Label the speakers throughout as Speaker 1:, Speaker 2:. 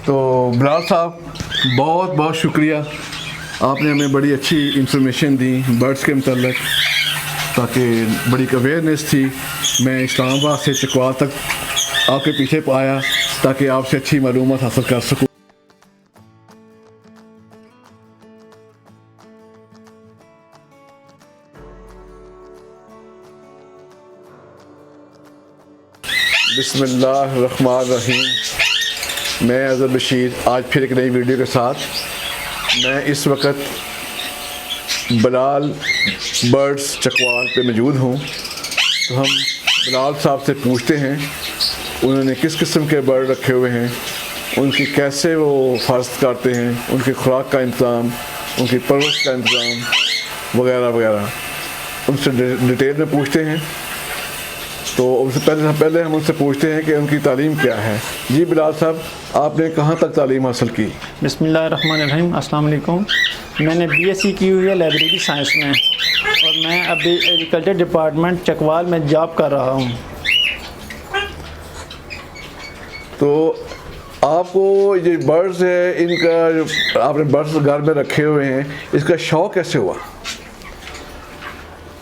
Speaker 1: तो बिलाल साहब, बहुत बहुत शुक्रिया, आपने हमें बड़ी अच्छी इंफॉर्मेशन दी बर्ड्स के मतलब, ताकि बड़ी अवेयरनेस थी। मैं इस्लामाबाद से चकवाल तक आपके पीछे आया ताकि आपसे अच्छी मालूमात हासिल कर सकूँ। बिस्मिल्लाहिर्रहमानिर्रहीम। मैं अज़हर बशीर आज फिर एक नई वीडियो के साथ। मैं इस वक्त बिलाल बर्ड्स चकवाल पे मौजूद हूँ। तो हम बिलाल साहब से पूछते हैं उन्होंने किस किस्म के बर्ड रखे हुए हैं, उनकी कैसे वो हिफाजत करते हैं, उनकी खुराक का इंतज़ाम, उनकी परवरिश का इंतज़ाम वगैरह वगैरह, उनसे डिटेल में पूछते हैं। तो उससे पहले हम उनसे पूछते हैं कि उनकी तालीम क्या है। जी बिलाल साहब, आपने कहाँ तक तालीम हासिल की?
Speaker 2: बिस्मिल्लाहिर्रहमानिर्रहीम, अस्सलाम वालेकुम। मैंने बीएससी की हुई है लाइब्रेरी साइंस में, और मैं अभी एग्रीकल्चर डिपार्टमेंट चकवाल में जॉब कर रहा हूँ।
Speaker 1: तो आपको ये बर्ड्स है, इनका जो आपने बर्ड्स घर में रखे हुए हैं, इसका शौक़ कैसे हुआ?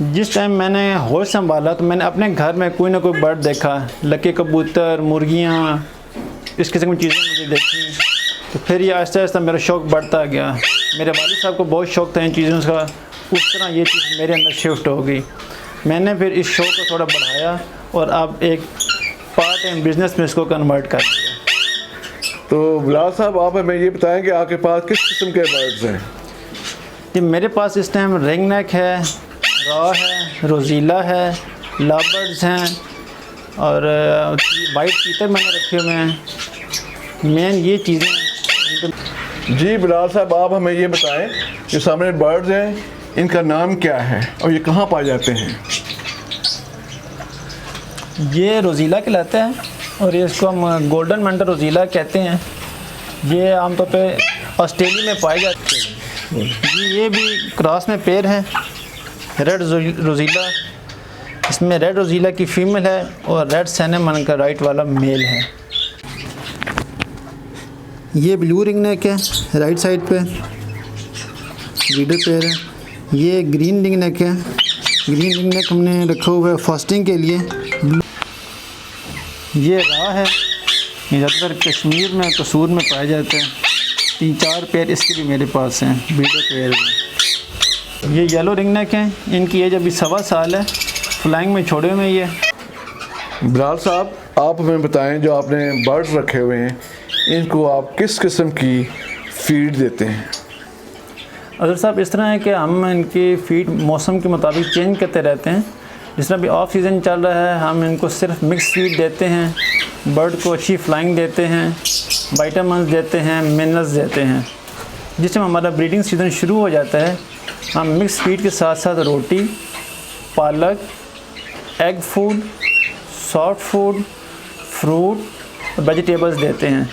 Speaker 2: जिस टाइम मैंने होश संभाला तो मैंने अपने घर में कोई ना कोई बर्ड देखा, लके कबूतर, मुर्गियाँ, इस किस्म की चीज़ें मुझे देखी। तो फिर ये आहिस्ता आहिस्ता मेरा शौक़ बढ़ता गया। मेरे वालिद साहब को बहुत शौक़ था इन चीज़ों का, उस तरह ये चीज़ मेरे अंदर शिफ्ट हो गई। मैंने फिर इस शौक़ को थोड़ा बढ़ाया और अब एक पार्ट टाइम बिज़नेस में इसको कन्वर्ट कर दिया।
Speaker 1: तो बिलाल साहब, आप हमें ये बताएं कि आपके पास किस किस्म के बर्ड्स हैं?
Speaker 2: जी, मेरे पास इस टाइम रिंग नेक है, रॉ है, रोज़ीला है, लवबर्ड्स हैं और वाइट चीतर मैंने रखे हुए हैं। मेन ये चीज़ें।
Speaker 1: जी बिलाल साहब, आप हमें ये बताएं, जो सामने बर्ड्स हैं इनका नाम क्या है और ये कहाँ पाए जाते हैं?
Speaker 2: ये रोज़ीला कहलाता है और ये इसको हम गोल्डन मंटर रोज़ीला कहते हैं। ये आमतौर पे ऑस्ट्रेलिया में पाए जाते हैं। जी, ये भी क्रॉस में पेयर है, रेड रोज़ीला। इसमें रेड रोज़ीला की फ़ीमेल है और रेड सैनेमन का राइट वाला मेल है। ये ब्लू रिंग नेक है, राइट साइड पे लीडर पेयर है। ये ग्रीन रिंग नेक है। ग्रीन रिंग नेक हमने रखा हुआ है फास्टिंग के लिए। ये रॉ है, ये ज़्यादातर कश्मीर में, कसूर में पाए जाते हैं। 3-4 पेयर इसके भी मेरे पास हैं, ब्रीडर पेयर में। ये येलो रिंग नेक हैं, इनकी एज अभी 1.25 साल है, फ्लाइंग में छोड़े हुए ये।
Speaker 1: बिलाल साहब, आप हमें बताएं, जो आपने बर्ड्स रखे हुए हैं इनको आप किस किस्म की फ़ीड देते हैं?
Speaker 2: अज़हर साहब, इस तरह है कि हम इनकी फ़ीड मौसम के मुताबिक चेंज करते रहते हैं। जिस तरह अभी ऑफ सीज़न चल रहा है, हम इनको सिर्फ मिक्स फीड देते हैं, बर्ड को अच्छी फ्लाइंग देते हैं, विटामिन्स देते हैं, मिनरल्स देते हैं। जिस टाइम हमारा ब्रीडिंग सीज़न शुरू हो जाता है, हम मिक्स फीड के साथ साथ रोटी, पालक, egg food, soft food, fruit, vegetables देते हैं।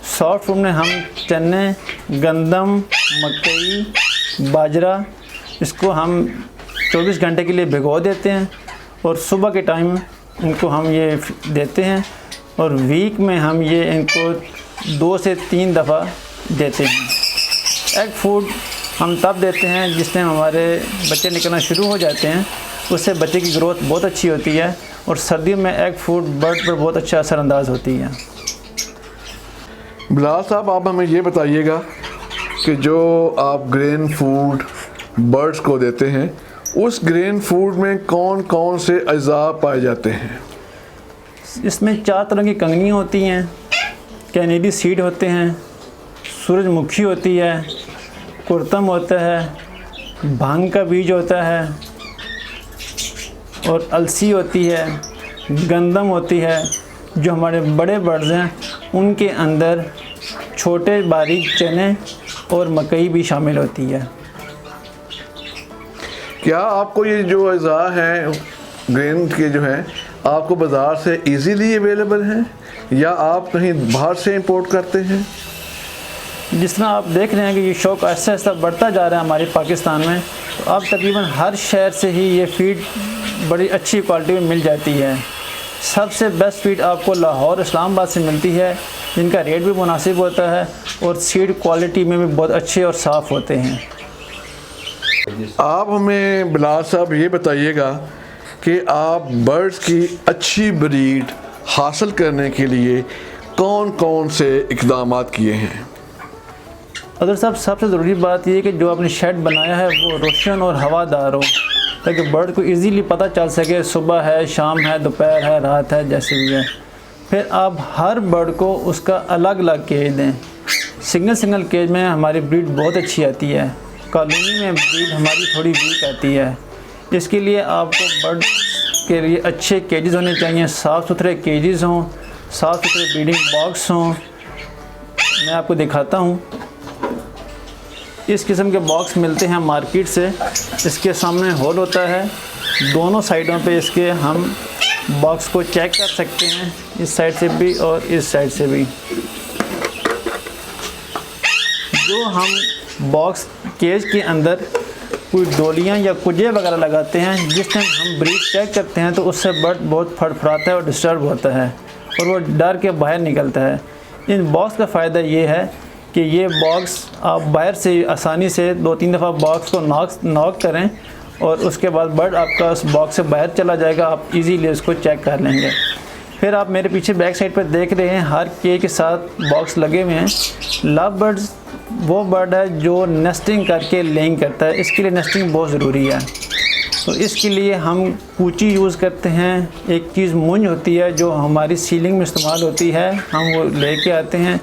Speaker 2: सॉफ्ट फूड में हम चने, गंदम, मकई, बाजरा, इसको हम 24 घंटे के लिए भिगो देते हैं और सुबह के टाइम इनको हम ये देते हैं, और वीक में हम ये इनको 2 से 3 दफ़ा देते हैं। एग फूड हम तब देते हैं जिस टाइम हमारे बच्चे निकलना शुरू हो जाते हैं, उससे बच्चे की ग्रोथ बहुत अच्छी होती है, और सर्दियों में एग फूड बर्ड पर बहुत अच्छा असरअंदाज होती है।
Speaker 1: बिलाल साहब, आप हमें ये बताइएगा कि जो आप ग्रेन फूड बर्ड्स को देते हैं, उस ग्रेन फूड में कौन कौन से अज़ा पाए जाते हैं?
Speaker 2: इसमें 4 तरह की कंगनियाँ होती हैं, कैनेडी सीड होते हैं, सूरजमुखी होती है, कुर्तम होता है, भांग का बीज होता है, और अलसी होती है, गंदम होती है। जो हमारे बड़े बर्ड्स हैं उनके अंदर छोटे बारीक चने और मकई भी शामिल होती है।
Speaker 1: क्या आपको ये जो अज़ा हैं ग्रेन के जो हैं आपको बाज़ार से इजीली अवेलेबल हैं, या आप कहीं बाहर से इंपोर्ट करते हैं?
Speaker 2: जिस तरह आप देख रहे हैं कि ये शौक़ आहिस्ता आहिस्ता बढ़ता जा रहा है हमारे पाकिस्तान में, तो अब तकरीबन हर शहर से ही ये फ़ीड बड़ी अच्छी क्वालिटी में मिल जाती है। सबसे बेस्ट फ़ीड आपको लाहौर, इस्लामाबाद से मिलती है। जिनका रेट भी मुनासिब होता है और सीड क्वालिटी में भी बहुत अच्छे और साफ़ होते हैं।
Speaker 1: आप हमें बिलाल साहब ये बताइएगा कि आप बर्ड्स की अच्छी ब्रीड हासिल करने के लिए कौन कौन से इक़दामात किए हैं?
Speaker 2: अदर साहब, सबसे ज़रूरी बात यह है कि जो आपने शेड बनाया है वो रोशन और हवादार हो, ताकि बर्ड को इजीली पता चल सके सुबह है, शाम है, दोपहर है, रात है, जैसे भी है। फिर आप हर बर्ड को उसका अलग अलग केज दें। सिंगल केज में हमारी ब्रीड बहुत अच्छी आती है, कॉलोनी में ब्रीड हमारी थोड़ी वीक आती है। इसके लिए आपको बर्ड के लिए अच्छे केजेस होने चाहिए, साफ़ सुथरे केजेस हों, साफ़ सुथरे ब्रीडिंग बॉक्स हों। मैं आपको दिखाता हूँ, इस किस्म के बॉक्स मिलते हैं मार्केट से। इसके सामने होल होता है, दोनों साइडों पे इसके हम बॉक्स को चेक कर सकते हैं, इस साइड से भी और इस साइड से भी। जो हम बॉक्स केज के अंदर कोई डोलियाँ या कुजे वगैरह लगाते हैं, जिस टाइम हम ब्रीड चेक करते हैं तो उससे बर्ड बहुत फड़फड़ाता है और डिस्टर्ब होता है और वो डर के बाहर निकलता है। इन बॉक्स का फ़ायदा ये है कि ये बॉक्स आप बाहर से आसानी से 2-3 दफ़ा बॉक्स को नॉक करें और उसके बाद बर्ड आपका उस बॉक्स से बाहर चला जाएगा, आप इजीली उसको चेक कर लेंगे। फिर आप मेरे पीछे बैक साइड पर देख रहे हैं, हर के साथ बॉक्स लगे हुए हैं। लव बर्ड्स वो बर्ड है जो नेस्टिंग करके लेइंग करता है, इसके लिए नेस्टिंग बहुत ज़रूरी है। तो इसके लिए हम कूची यूज़ करते हैं। एक चीज़ मूंज होती है जो हमारी सीलिंग में इस्तेमाल होती है, हम वो लेके आते हैं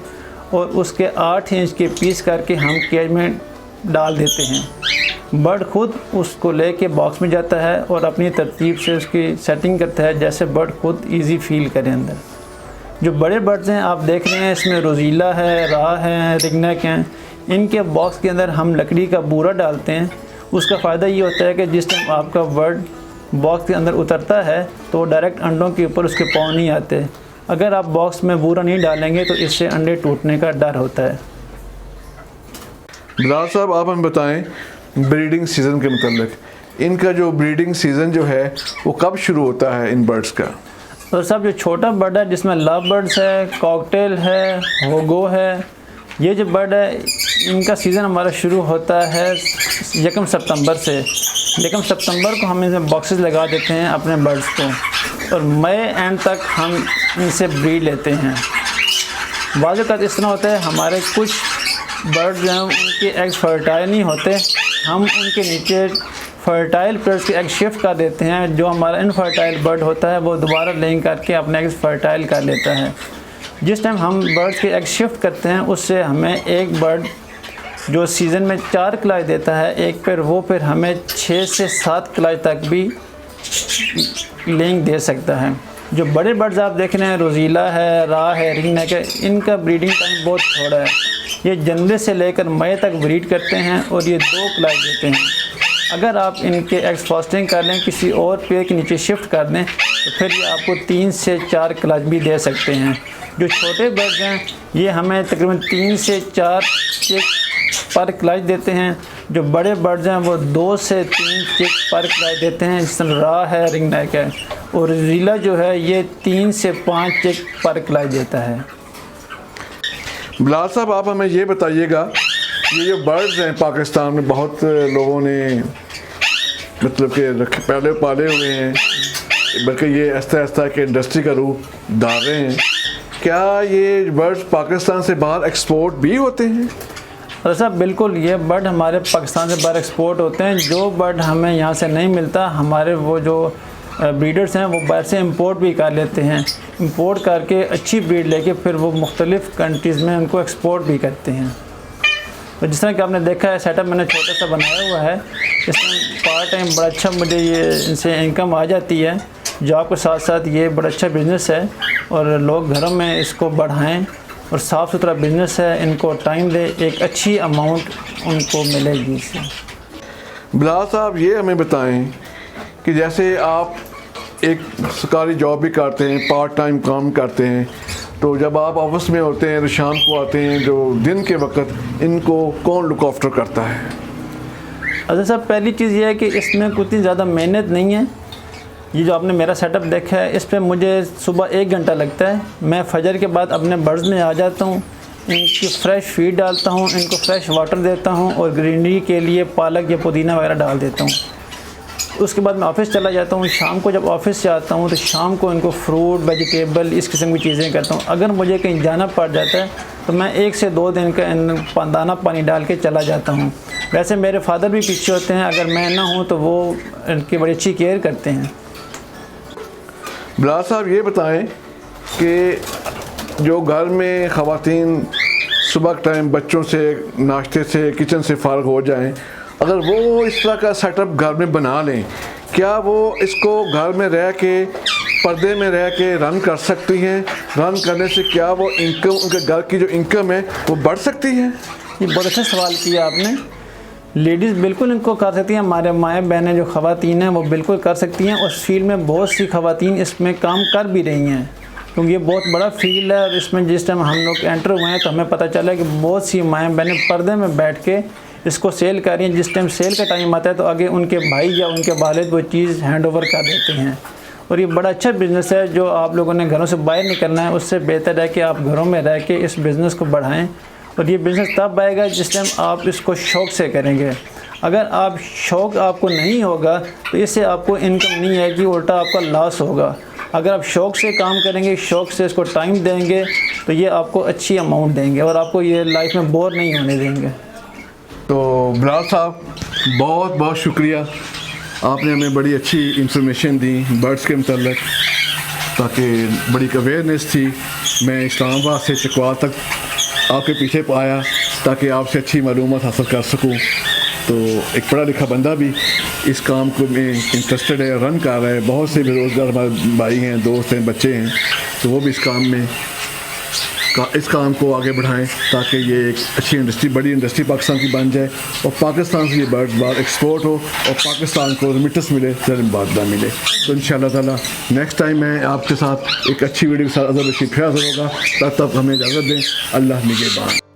Speaker 2: और उसके 8 इंच के पीस करके हम केज में डाल देते हैं। बर्ड खुद उसको लेके बॉक्स में जाता है और अपनी तरतीब से उसकी सेटिंग करता है, जैसे बर्ड खुद इजी फील करे अंदर। जो बड़े बर्ड्स हैं आप देख रहे हैं, इसमें रोज़ीला है, राह है, रिंगनेक हैं। इनके बॉक्स के अंदर हम लकड़ी का बूरा डालते हैं। उसका फ़ायदा ये होता है कि जिस टाइम आपका बर्ड बॉक्स के अंदर उतरता है तो डायरेक्ट अंडों के ऊपर उसके पाँव नहीं आते। अगर आप बॉक्स में बूरा नहीं डालेंगे तो इससे अंडे टूटने का डर होता है।
Speaker 1: बिलाल साहब, आप हमें बताएं ब्रीडिंग सीज़न के मतलब, इनका जो ब्रीडिंग सीज़न जो है वो कब शुरू होता है इन बर्ड्स का?
Speaker 2: तो साहब, जो छोटा बर्ड है जिसमें लव बर्ड्स है, कॉकटेल है, होगो है, ये जो बर्ड है इनका सीज़न हमारा शुरू होता है 1 सितंबर से। 1 सितंबर को हम इनमें बॉक्सेस लगा देते हैं अपने बर्ड्स को और मई एंड तक हम इनसे ब्रीड लेते हैं। बाज़ औक़ात इस तरह होता है, हमारे कुछ बर्ड जो हैं उनके एग्स फर्टाइल नहीं होते, हम उनके नीचे फर्टाइल बर्ड्स के एग शिफ्ट कर देते हैं। जो हमारा इनफर्टाइल बर्ड होता है वो दोबारा लेइंग करके अपने एग्स फर्टाइल कर लेता है। जिस टाइम हम बर्ड्स के एग शिफ्ट करते हैं उससे हमें एक बर्ड जो सीज़न में 4 क्लाज देता है एक पर, वो फिर हमें 6 से 7 क्लाज तक भी लेइंग दे सकता है। जो बड़े बर्ड्स आप देख रहे हैं, रोज़ीला है, राह है, रिंगनेक है, इनका ब्रीडिंग टाइम बहुत थोड़ा है। ये जनवरी से लेकर मई तक ब्रीड करते हैं और ये 2 क्लाज देते हैं। अगर आप इनके एग्स फास्टिंग कर लें, किसी और पेड़ के नीचे शिफ्ट कर दें तो फिर ये आपको 3 से 4 क्लाज भी दे सकते हैं। जो छोटे बर्ड्स हैं ये हमें तकरीबन 3 से 4 चिक पर क्लाज देते हैं। जो बड़े बर्ड्स हैं वो 2 से 3 चिक पर क्लाज देते हैं, जिस तरह राह है, रिंगनेक है। और रोज़ीला जो है ये 3 से 5 चिक पर क्लाज देता है।
Speaker 1: बिलाल साहब, आप हमें ये बताइएगा, ये जो बर्ड्स हैं पाकिस्तान में बहुत लोगों ने मतलब कि पहले पाले हुए हैं, बल्कि ये आहिस्ता आहिस्ता के इंडस्ट्री का रूप डाल रहे हैं। क्या ये बर्ड्स पाकिस्तान से बाहर एक्सपोर्ट भी होते हैं?
Speaker 2: तो साहब बिल्कुल, ये बर्ड हमारे पाकिस्तान से बाहर एक्सपोर्ट होते हैं। जो बर्ड हमें यहाँ से नहीं मिलता, हमारे वो जो ब्रीडर्स हैं वो बाहर से इंपोर्ट भी कर लेते हैं। इंपोर्ट करके अच्छी ब्रीड लेके फिर वो मुख्तलिफ़ कंट्रीज़ में उनको एक्सपोर्ट भी करते हैं। तो जिस तरह कि आपने देखा है, सेटअप मैंने छोटा सा बनाया हुआ है, इसमें पार्ट टाइम बड़ा अच्छा मुझे ये इनसे इनकम आ जाती है। जॉब के साथ साथ ये बड़ा अच्छा बिज़नेस है और लोग घरों में इसको बढ़ाएं और साफ़ सुथरा बिज़नेस है, इनको टाइम दे, एक अच्छी अमाउंट उनको मिलेगी इससे।
Speaker 1: बिलाल साहब, ये हमें बताएं कि जैसे आप एक सरकारी जॉब भी करते हैं, पार्ट टाइम काम करते हैं, तो जब आप ऑफिस में होते हैं तो शाम को आते हैं, जो दिन के वक्त इनको कौन लुक आफ्टर करता है?
Speaker 2: अच्छा साहब, पहली चीज़ ये है कि इसमें कुछ ज़्यादा मेहनत नहीं है। ये जो आपने मेरा सेटअप देखा है, इस पे मुझे सुबह 1 घंटा लगता है। मैं फजर के बाद अपने बर्ड्स में आ जाता हूँ, इनकी फ़्रेश फीड डालता हूँ, इनको फ्रेश वाटर देता हूँ और ग्रीनरी के लिए पालक या पुदीना वगैरह डाल देता हूँ। उसके बाद मैं ऑफ़िस चला जाता हूँ। शाम को जब ऑफ़िस से आता हूँ तो शाम को इनको फ्रूट, वेजिटेबल, इस किस्म की चीज़ें करता हूँ। अगर मुझे कहीं जाना पड़ जाता है तो मैं 1 से 2 दिन का दाना पानी डाल के चला जाता हूँ। वैसे मेरे फादर भी पीछे होते हैं, अगर मैं ना हूँ तो वो इनकी बड़ी अच्छी केयर करते हैं।
Speaker 1: बिलाल साहब ये बताएं कि जो घर में ख़वातीन सुबह के टाइम बच्चों से, नाश्ते से, किचन से फ़ारिग हो जाएं, अगर वो इस तरह का सेटअप घर में बना लें, क्या वो इसको घर में रह के, पर्दे में रह के रन कर सकती हैं? रन करने से क्या वो इनकम, उनके घर की जो इनकम है वो बढ़ सकती है?
Speaker 2: ये बहुत अच्छा सवाल किया आपने। लेडीज़ बिल्कुल इनको कर सकती हैं। हमारे माएँ बहनें जो ख़वातीन हैं वो बिल्कुल कर सकती हैं। उस फील्ड में बहुत सी ख़वातीन इसमें काम कर भी रही हैं, क्योंकि ये बहुत बड़ा फील्ड है। और इसमें जिस टाइम हम लोग एंटर हुए हैं तो हमें पता चला कि बहुत सी माएँ बहनें पर्दे में बैठ के इसको सेल कर रही हैं। जिस टाइम सेल का टाइम आता है तो आगे उनके भाई या उनके वालिद वो चीज़ हैंड ओवर कर देते हैं। और ये बड़ा अच्छा बिज़नेस है। जो आप लोगों ने घरों से बाहर निकलना है, उससे बेहतर है कि आप घरों में रह के इस बिज़नेस को बढ़ाएं। और ये बिज़नेस तब आएगा जिस टाइम आप इसको शौक़ से करेंगे। अगर आप शौक़ आपको नहीं होगा तो इससे आपको इनकम नहीं आएगी, उल्टा आपका लॉस होगा। अगर आप शौक़ से काम करेंगे, शौक़ से इसको टाइम देंगे तो ये आपको अच्छी अमाउंट देंगे और आपको ये लाइफ में बोर नहीं होने देंगे।
Speaker 1: तो बिलाल साहब बहुत बहुत शुक्रिया, आपने हमें बड़ी अच्छी इंफॉर्मेशन दी बर्ड्स के मतलब, ताकि बड़ी अवेयरनेस थी। मैं इस्लामाबाद से चकवाल तक आपके पीछे आया ताकि आपसे अच्छी मालूमात हासिल कर सकूं। तो एक पढ़ा लिखा बंदा भी इस काम को में इंटरेस्टेड है, रन कर रहा है। बहुत से बेरोज़गार हमारे भाई हैं, दोस्त हैं, बच्चे हैं, तो वो भी इस काम को आगे बढ़ाएं ताकि ये एक अच्छी इंडस्ट्री, बड़ी इंडस्ट्री पाकिस्तान की बन जाए और पाकिस्तान से ये बर्ड बार एक्सपोर्ट हो और पाकिस्तान को रेमिटेंस मिले, मुबादला मिले। तो इंशाअल्लाह ताला नेक्स्ट टाइम मैं आपके साथ एक अच्छी वीडियो के साथ अज़र रशीद फिर हाज़िर होगा। तब तक हमें इजाज़त दें। अल्लाह निगहबान।